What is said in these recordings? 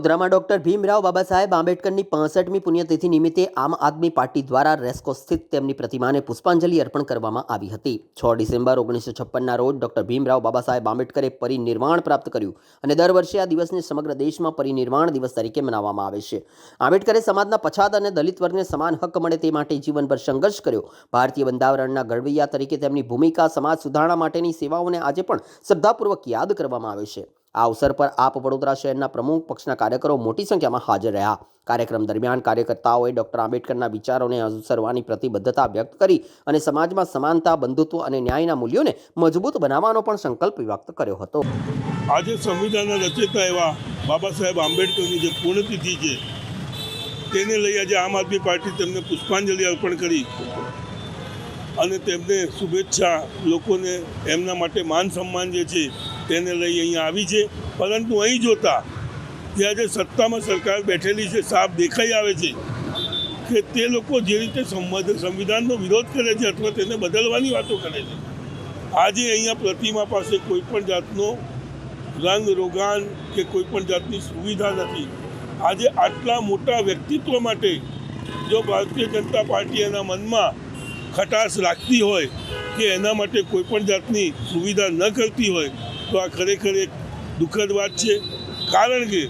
વડોદરામાં ડોક્ટર ભીમરાવ બાબા સાહેબ આંબેડકરની 65મી પુણ્યતિથિ નિમિત્તે આમ આદમી પાર્ટી દ્વારા રેસ્કો સ્થિત તેમની પ્રતિમાને પુષ્પાંજલિ અર્પણ કરવામાં આવી હતી। 6 ડિસેમ્બર 1956ના રોજ ડોક્ટર ભીમરાવ બાબા સાહેબ આંબેડકરે પરિનિર્વાણ પ્રાપ્ત કર્યું અને દર વર્ષે આ દિવસને સમગ્ર દેશમાં પરિનિર્વાણ દિવસ તરીકે મનાવવામાં આવે છે। આંબેડકરે સમાજના પછાત અને દલિત વર્ગને સમાન હક મળે તે માટે જીવનભર સંઘર્ષ કર્યો। ભારતીય બંધારણના ઘડવૈયા તરીકે તેમની ભૂમિકા, સમાજ સુધારણા માટેની સેવાઓને આજે પણ શ્રદ્ધાપૂર્વક યાદ કરવામાં આવે છે। આ અવસર પર આપ વડોદરા શહેરના પ્રમુખ પક્ષના કાર્યકરો મોટી સંખ્યામાં હાજર રહ્યા। કાર્યક્રમ દરમિયાન કાર્યકર્તાઓએ ડોક્ટર આંબેડકરના વિચારોને અનુસરવાની પ્રતિબદ્ધતા વ્યક્ત કરી અને સમાજમાં સમાનતા, બંધુત્વ અને ન્યાયના મૂલ્યોને મજબૂત બનાવવાનો પણ સંકલ્પ વ્યક્ત કર્યો હતો। આજે સંવિધાનના રચયિતા એવા બાબા સાહેબ આંબેડકરની જે પુણ્યતિથિ છે તેને લઈ આજે આમ આદમી પાર્ટી તેમને પુષ્પાંજલિ અર્પણ કરી અને તેમને શુભેચ્છા, લોકોને એમના માટે માન સન્માન જે છે તેને લઈ અહીંયા આવી છે। પરંતુ અહીં જોતા જે આજે સત્તામાં સરકાર બેઠેલી છે, સાફ દેખાઈ આવે છે કે તે લોકો જે રીતે સંવિધાનનો વિરોધ કરે છે અથવા તેને બદલવાની વાતો કરે છે। આજે અહીંયા પ્રતિમા પાસે કોઈ પણ જાતનો રંગ રોગાન કે કોઈ પણ જાતની સુવિધા નથી। આજે આટલા મોટા વ્યક્તિત્વ માટે જો ભારતીય જનતા પાર્ટી એના મનમાં ખટાશ રાખતી હોય કે એના માટે કોઈ પણ જાતની સુવિધા ન કરતી હોય તો આ ખરેખર એક દુઃખદ વાત છે। કારણ કે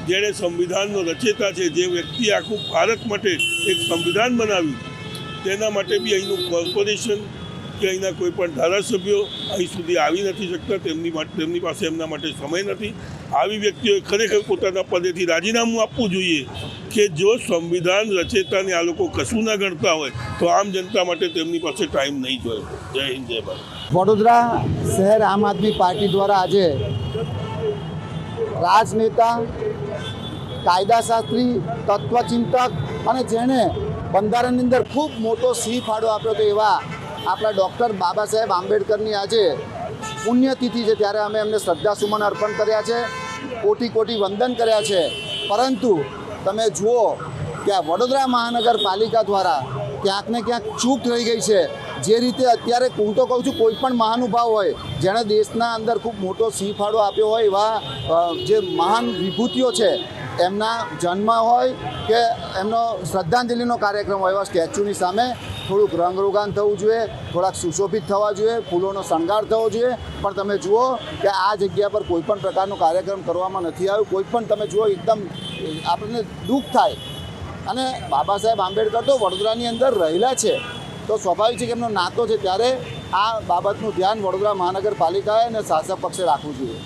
જેણે સંવિધાનનો રચયિતા છે, જે વ્યક્તિ આખું ભારત માટે એક સંવિધાન બનાવ્યું, તેના માટે બી અહીંનું કોર્પોરેશન કે અહીંના કોઈ પણ ધારાસભ્યો અહીં સુધી આવી નથી શકતા। તેમની પાસે એમના માટે સમય નથી। આવી વ્યક્તિઓએ ખરેખર પોતાના પદેથી રાજીનામું આપવું જોઈએ કે જો સંવિધાન રચયિતાને આ લોકો કશું ના ગણતા હોય તો આમ જનતા માટે તેમની પાસે ટાઈમ નહીં જોઈએ। જય હિન્દ, જય ભારત। વડોદરા શહેર આમ આદમી પાર્ટી દ્વારા આજે રાજનેતા, કાયદાશાસ્ત્રી, તત્વચિંતક અને જેણે બંધારણની અંદર ખૂબ મોટો સિંહ ફાળો આપ્યો હતો એવા આપણા ડૉક્ટર બાબા સાહેબ આંબેડકરની આજે પુણ્યતિથિ છે, ત્યારે અમે એમને શ્રદ્ધાસુમન અર્પણ કર્યા છે, કોટી કોટી વંદન કર્યા છે। પરંતુ તમે જુઓ કે આ વડોદરા મહાનગરપાલિકા દ્વારા ક્યાંક ને ક્યાંક ચૂક રહી ગઈ છે। જે રીતે અત્યારે હું તો કહું છું, કોઈ પણ મહાનુભાવ હોય જેણે દેશના અંદર ખૂબ મોટો સિંહ ફાળો આપ્યો હોય એવા જે મહાન વિભૂતિઓ છે, એમના જન્મ હોય કે એમનો શ્રદ્ધાંજલિનો કાર્યક્રમ હોય, એવા સ્ટેચ્યુની સામે થોડુંક રંગરોગાન થવું જોઈએ, થોડાક સુશોભિત થવા જોઈએ, ફૂલોનો શણગાર થવો જોઈએ। પણ તમે જુઓ કે આ જગ્યા પર કોઈ પણ પ્રકારનો કાર્યક્રમ કરવામાં નથી આવ્યો। કોઈ પણ તમે જુઓ, એકદમ આપણને દુઃખ થાય। અને બાબા સાહેબ આંબેડકર તો વડોદરાની અંદર રહેલા છે, તો સ્વાભાવિક છે કે એમનો નાતો છે, ત્યારે આ બાબતનું ધ્યાન વડોદરા મહાનગરપાલિકાએ અને શાસક પક્ષે રાખવું જોઈએ।